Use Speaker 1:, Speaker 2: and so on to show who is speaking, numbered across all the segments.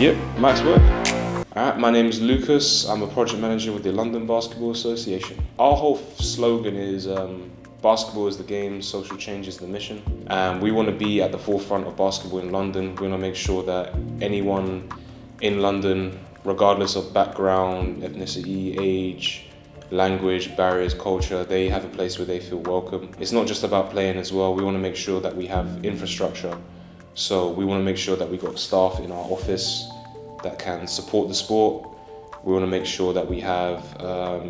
Speaker 1: Yep, Max work. Alright, my name is Lucas. I'm a project manager with the London Basketball Association. Our whole slogan is basketball is the game, social change is the mission. We want to be at the forefront of basketball in London. We want to make sure that anyone in London, regardless of background, ethnicity, age, language, barriers, culture, they have a place where they feel welcome. It's not just about playing as well. We want to make sure that we have infrastructure. So we want to make sure that we've got staff in our office that can support the sport. We want to make sure that we have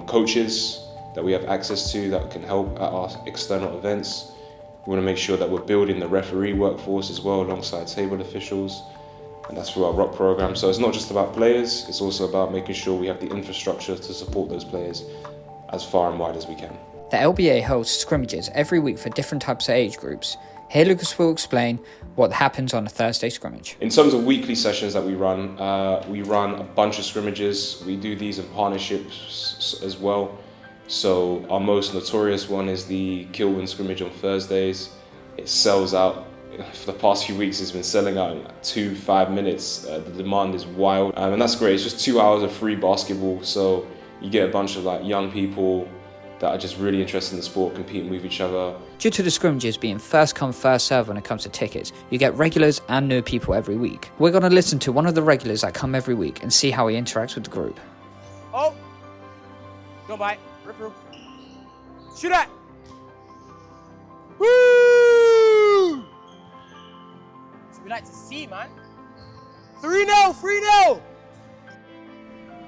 Speaker 1: coaches that we have access to that can help at our external events. We want to make sure that we're building the referee workforce as well alongside table officials, and that's through our ROC program. So it's not just about players, it's also about making sure we have the infrastructure to support those players as far and wide as we can.
Speaker 2: The LBA holds scrimmages every week for different types of age groups. Here Lucas will explain what happens on a Thursday scrimmage.
Speaker 1: In terms of weekly sessions that we run a bunch of scrimmages. We do these in partnerships as well. So our most notorious one is the Kilburn scrimmage on Thursdays. It sells out. For the past few weeks, it's been selling out in 2-5 minutes. The demand is wild, and that's great. It's just 2 hours of free basketball, so you get a bunch of young people that are just really interested in the sport, competing with each other.
Speaker 2: Due to the scrimmages being first come, first serve when it comes to tickets, you get regulars and new people every week. We're going to listen to one of the regulars that come every week and see how he interacts with the group.
Speaker 3: Oh! Don't bite. Rip through. Shoot that! Woo! We like to see, man. 3-0! 3-0!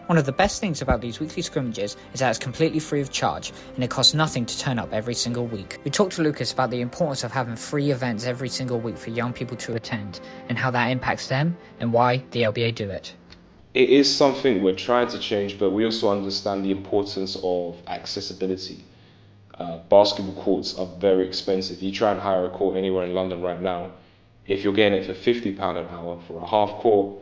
Speaker 2: One of the best things about these weekly scrimmages is that it's completely free of charge and it costs nothing to turn up every single week. We talked to Lucas about the importance of having free events every single week for young people to attend and how that impacts them and why the LBA do it.
Speaker 1: It is something we're trying to change, but we also understand the importance of accessibility. Basketball courts are very expensive. You try and hire a court anywhere in London right now, if you're getting it for £50 an hour for a half court,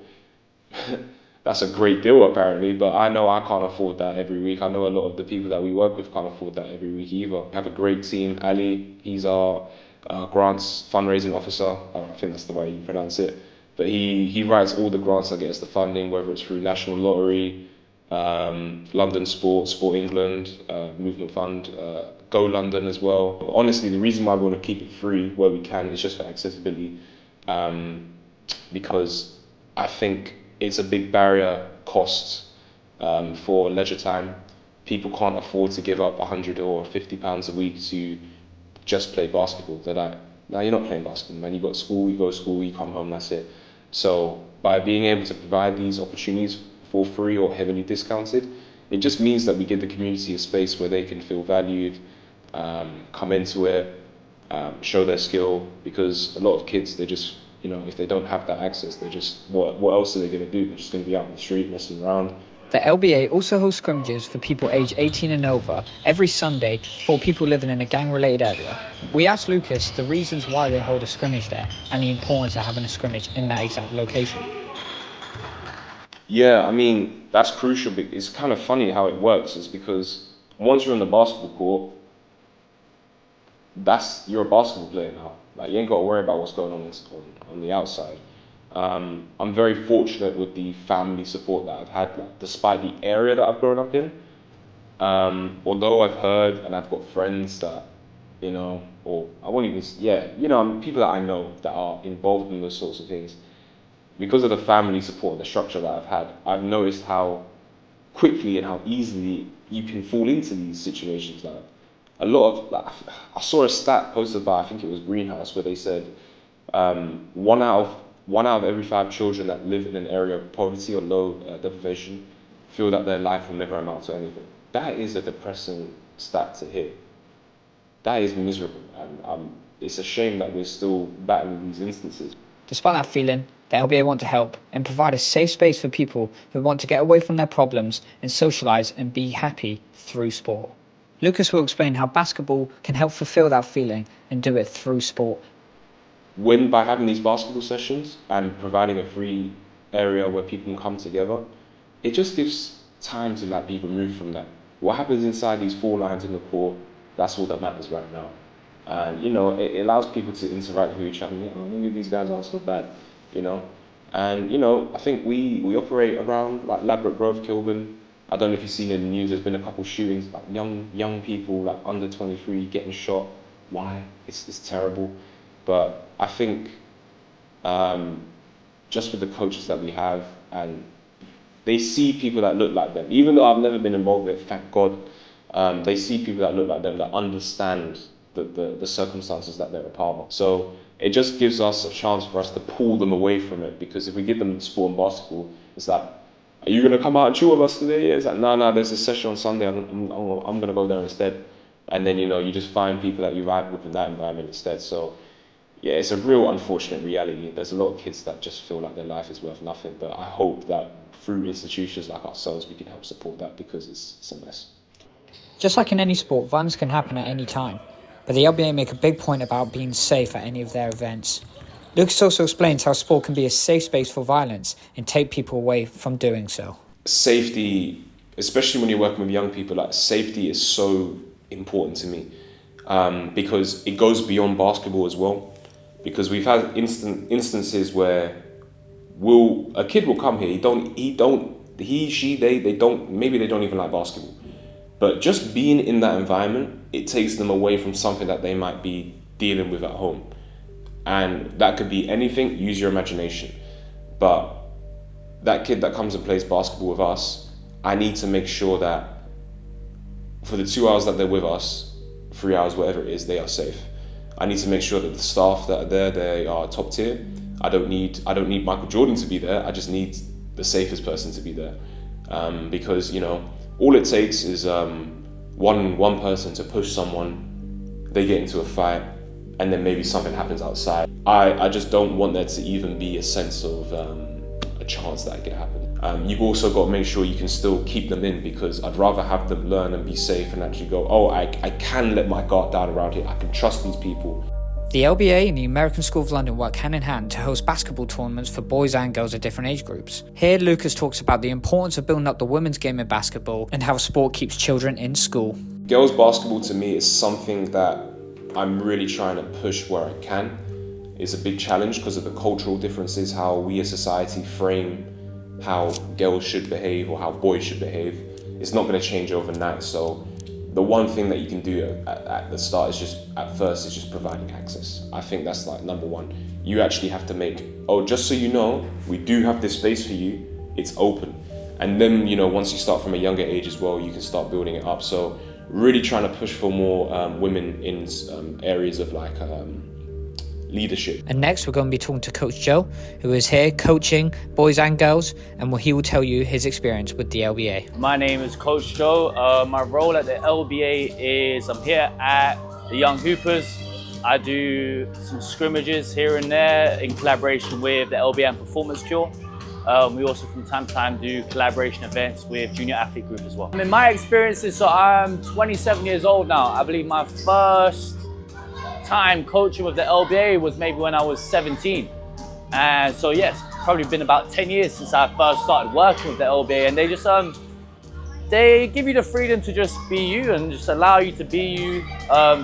Speaker 1: that's a great deal apparently, but I know I can't afford that every week. I know a lot of the people that we work with can't afford that every week either. We have a great team. Ali, he's our grants fundraising officer. I think that's the way you pronounce it. But he writes all the grants that get us the funding, whether it's through National Lottery, London Sport, Sport England, Movement Fund, Go London as well. But honestly, the reason why we want to keep it free where we can is just for accessibility, because I think it's a big barrier cost for leisure time. People can't afford to give up £100 or £50 a week to just play basketball. They're like, no, you're not playing basketball, man. You got school, you go to school, you come home, that's it. So by being able to provide these opportunities for free or heavily discounted, it just means that we give the community a space where they can feel valued, come into it, show their skill, because a lot of kids, they just, if they don't have that access, they're just, what else are they going to do? They're just going to be out on the street messing around.
Speaker 2: The LBA also hosts scrimmages for people aged 18 and over every Sunday for people living in a gang-related area. We asked Lucas the reasons why they hold a scrimmage there and the importance of having a scrimmage in that exact location.
Speaker 1: Yeah, I mean, that's crucial. It's kind of funny how it works, is because once you're on the basketball court, you're a basketball player now. You ain't got to worry about what's going on the outside. I'm very fortunate with the family support that I've had, despite the area that I've grown up in. Although I've heard and I've got friends that, or I won't even, people that I know that are involved in those sorts of things. Because of the family support and the structure that I've had, I've noticed how quickly and how easily you can fall into these situations. I saw a stat posted by, I think it was Greenhouse, where they said one out of every 5 children that live in an area of poverty or low deprivation feel that their life will never amount to anything. That is a depressing stat to hear. That is miserable, and it's a shame that we're still battling these instances.
Speaker 2: Despite that feeling, the LBA want to help and provide a safe space for people who want to get away from their problems and socialise and be happy through sport. Lucas will explain how basketball can help fulfil that feeling and do it through sport.
Speaker 1: By having these basketball sessions and providing a free area where people can come together, it just gives time to let people move from that. What happens inside these 4 lines in the court, that's all that matters right now. And it allows people to interact with each other. Maybe these guys aren't so bad, And you know, I think we operate around like Ladbroke Grove, Kilburn. I don't know if you've seen in the news. There's been a couple shootings, like young people like under 23 getting shot. Why? It's terrible. But I think just with the coaches that we have, and they see people that look like them. Even though I've never been involved with it, thank God, they see people that look like them, that understand the circumstances that they're a part of. So it just gives us a chance for us to pull them away from it, because if we give them sport and basketball, it's like, are you going to come out and chill with us today? It's like, no, there's a session on Sunday, I'm going to go there instead. And then, you know, you just find people that you vibe with in that environment instead. So yeah, it's a real unfortunate reality. There's a lot of kids that just feel like their life is worth nothing, but I hope that through institutions like ourselves, we can help support that, because it's a mess.
Speaker 2: Just like in any sport, violence can happen at any time, but the LBA make a big point about being safe at any of their events. Lucas also explains how sport can be a safe space for violence and take people away from doing so.
Speaker 1: Safety, especially when you're working with young people, like safety is so important to me, because it goes beyond basketball as well. Because we've had instances where a kid will come here, they don't even like basketball. But just being in that environment, it takes them away from something that they might be dealing with at home. And that could be anything, use your imagination. But that kid that comes and plays basketball with us, I need to make sure that for the 2 hours that they're with us, 3 hours, whatever it is, they are safe. I need to make sure that the staff that are there, they are top tier. I don't need Michael Jordan to be there. I just need the safest person to be there, because you know, all it takes is one person to push someone, they get into a fight, and then maybe something happens outside. I just don't want there to even be a sense of a chance that it could happen. You've also got to make sure you can still keep them in, because I'd rather have them learn and be safe and actually go, oh, I can let my guard down around here. I can trust these people.
Speaker 2: The LBA and the American School of London work hand in hand to host basketball tournaments for boys and girls of different age groups. Here, Lucas talks about the importance of building up the women's game in basketball and how sport keeps children in school.
Speaker 1: Girls basketball to me is something that I'm really trying to push where I can. It's a big challenge because of the cultural differences, how we as society frame how girls should behave or how boys should behave. It's not going to change overnight. So the one thing that you can do at the start is just providing access. I think that's like number one. You actually have to make, just so you know, we do have this space for you. It's open. And then, you know, once you start from a younger age as well, you can start building it up. So really trying to push for more women in areas of like leadership.
Speaker 2: And next we're going to be talking to Coach Joe, who is here coaching boys and girls, and he will tell you his experience with the LBA.
Speaker 4: My name is Coach Joe. My role at the LBA is I'm here at the Young Hoopers. I do some scrimmages here and there in collaboration with the LBA and Performance Cure. We also from time to time do collaboration events with Junior Athlete Group as well. In my experiences, so I'm 27 years old now. I believe my first time coaching with the LBA was maybe when I was 17. And so yes, probably been about 10 years since I first started working with the LBA, and they just they give you the freedom to just be you and just allow you to be you.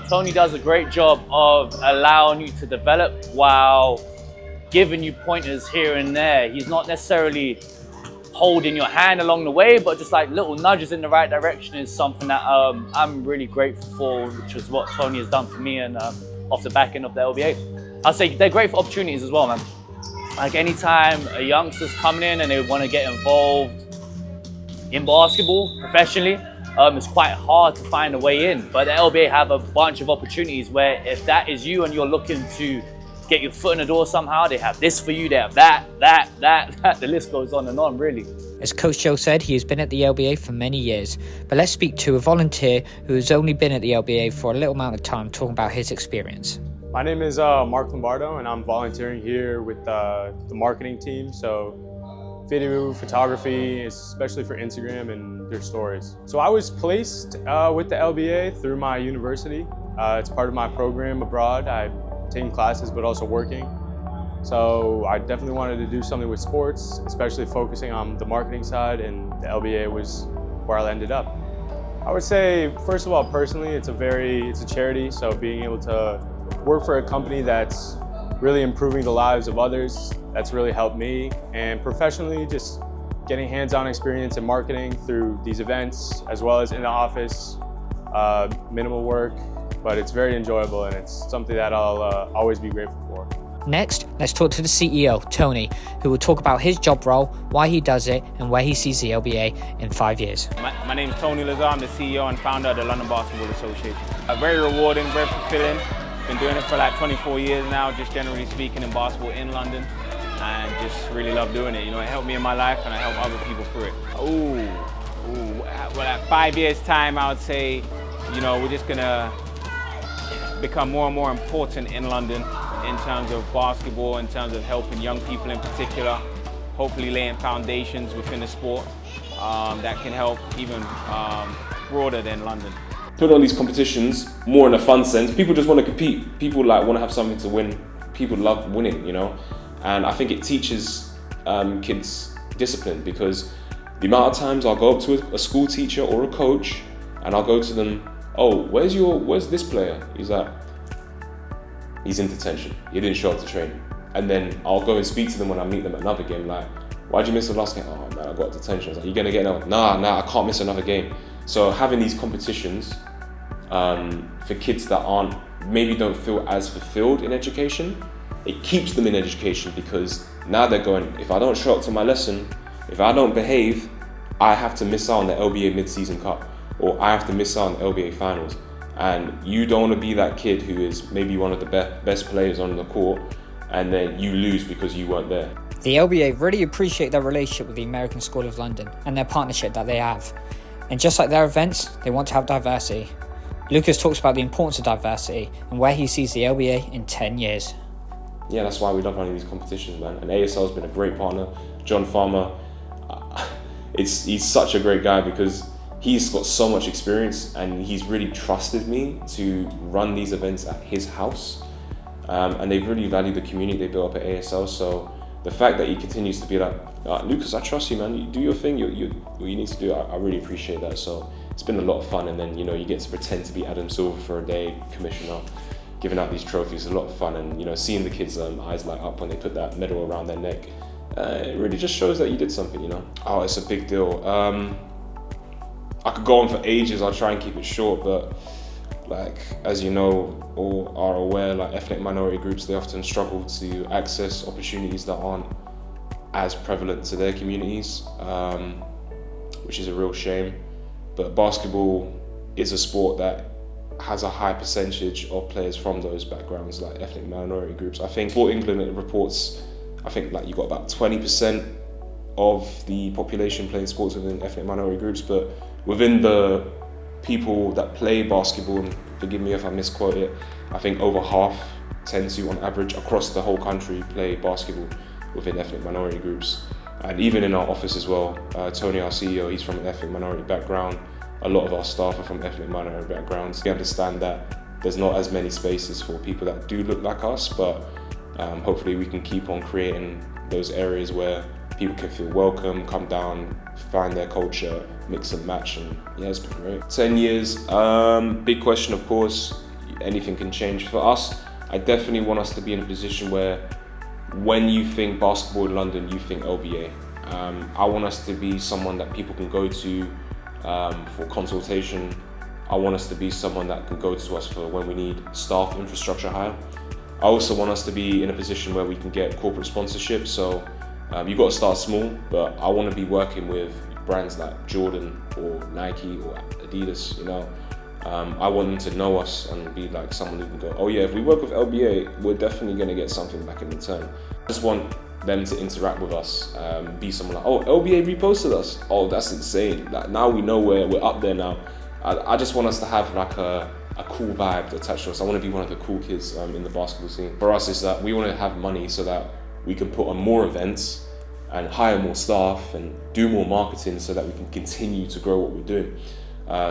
Speaker 4: Tony does a great job of allowing you to develop while giving you pointers here and there. He's not necessarily holding your hand along the way, but just like little nudges in the right direction is something that I'm really grateful for, which is what Tony has done for me and off the back end of the LBA. I'll say they're great for opportunities as well, man. Like anytime a youngster's coming in and they want to get involved in basketball professionally, it's quite hard to find a way in. But the LBA have a bunch of opportunities where if that is you and you're looking to get your foot in the door somehow, they have this for you, they have that. The list goes on, really.
Speaker 2: As Coach Joe said, he has been at the LBA for many years, but let's speak to a volunteer who has only been at the LBA for a little amount of time, talking about his experience.
Speaker 5: My name is Mark Lombardo, and I'm volunteering here with the marketing team. So video, photography, especially for Instagram and their stories. So I was placed with the LBA through my university. It's part of my program abroad. I'm taking classes, but also working. So I definitely wanted to do something with sports, especially focusing on the marketing side, and the LBA was where I ended up. I would say, first of all, personally, it's a charity, so being able to work for a company that's really improving the lives of others. That's really helped me. And professionally, just getting hands-on experience in marketing through these events, as well as in the office, minimal work, but it's very enjoyable and it's something that I'll always be grateful for.
Speaker 2: Next, let's talk to the CEO, Tony, who will talk about his job role, why he does it, and where he sees the LBA in 5 years.
Speaker 6: My name is Tony Lazar. I'm the CEO and founder of the London Basketball Association. Very rewarding, very fulfilling. Been doing it for like 24 years now, just generally speaking in basketball in London, and just really love doing it. You know, it helped me in my life and I help other people through it. Well, at 5 years' time, I would say, you know, we're just gonna become more and more important in London in terms of basketball, in terms of helping young people in particular, hopefully laying foundations within the sport that can help even broader than London.
Speaker 1: Put on these competitions more in a fun sense. People just want to compete. People like want to have something to win. People love winning, you know? And I think it teaches kids discipline, because the amount of times I'll go up to a school teacher or a coach and I'll go to them, oh, where's this player? He's like, he's in detention. He didn't show up to training. And then I'll go and speak to them when I meet them at another game, like, why'd you miss the last game? Oh man, I got detention. I was like, you gonna get another? Nah, I can't miss another game. So having these competitions for kids that maybe don't feel as fulfilled in education, it keeps them in education, because now they're going, if I don't show up to my lesson, if I don't behave, I have to miss out on the LBA mid-season cup, or I have to miss out on the LBA finals. And you don't want to be that kid who is maybe one of the best players on the court, and then you lose because you weren't there.
Speaker 2: The LBA really appreciate their relationship with the American School of London and their partnership that they have. And just like their events, they want to have diversity. Lucas talks about the importance of diversity and where he sees the LBA in 10 years.
Speaker 1: Yeah, that's why we love running these competitions, man. And ASL's been a great partner. John Farmer, he's such a great guy, because he's got so much experience and he's really trusted me to run these events at his house. And they really value the community they built up at ASL. So the fact that he continues to be like, Lucas, I trust you, man. You do your thing. You need to do. I really appreciate that. So it's been a lot of fun. And then, you know, you get to pretend to be Adam Silver for a day, commissioner, giving out these trophies. A lot of fun. And, you know, seeing the kids' eyes light up when they put that medal around their neck, it really just shows that you did something, you know. Oh, it's a big deal. I could go on for ages. I'll try and keep it short, but like, as you know, or are aware, like ethnic minority groups, they often struggle to access opportunities that aren't as prevalent to their communities, which is a real shame. But basketball is a sport that has a high percentage of players from those backgrounds, like ethnic minority groups. I think Sport England reports, I think like you got about 20% of the population playing sports within ethnic minority groups, but within the people that play basketball, and forgive me if I misquote it, I think over half tend to, on average, across the whole country, play basketball within ethnic minority groups. And even in our office as well, Tony, our CEO, he's from an ethnic minority background. A lot of our staff are from ethnic minority backgrounds. We understand that there's not as many spaces for people that do look like us, but hopefully we can keep on creating those areas where people can feel welcome, come down, find their culture, mix and match, and yeah, it's been great. 10 years, big question, of course. Anything can change. For us, I definitely want us to be in a position where when you think basketball in London, you think LBA. I want us to be someone that people can go to for consultation. I want us to be someone that can go to us for when we need staff infrastructure hire. I also want us to be in a position where we can get corporate sponsorship. So you've got to start small, but I want to be working with brands like Jordan or Nike or Adidas, you know. I want them to know us and be like someone who can go, oh yeah, if we work with LBA, we're definitely going to get something back in return. I just want them to interact with us, be someone like, oh, LBA reposted us. Oh, that's insane. Like, now we know we're up there now. I just want us to have like a cool vibe attached to us. I want to be one of the cool kids in the basketball scene. For us, is that we want to have money so that we can put on more events and hire more staff and do more marketing so that we can continue to grow what we're doing.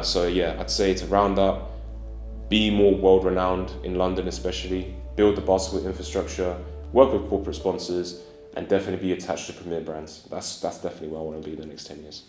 Speaker 1: So yeah, I'd say to round up, be more world-renowned in London especially, build the basketball infrastructure, work with corporate sponsors, and definitely be attached to premier brands. That's definitely where I want to be in the next 10 years.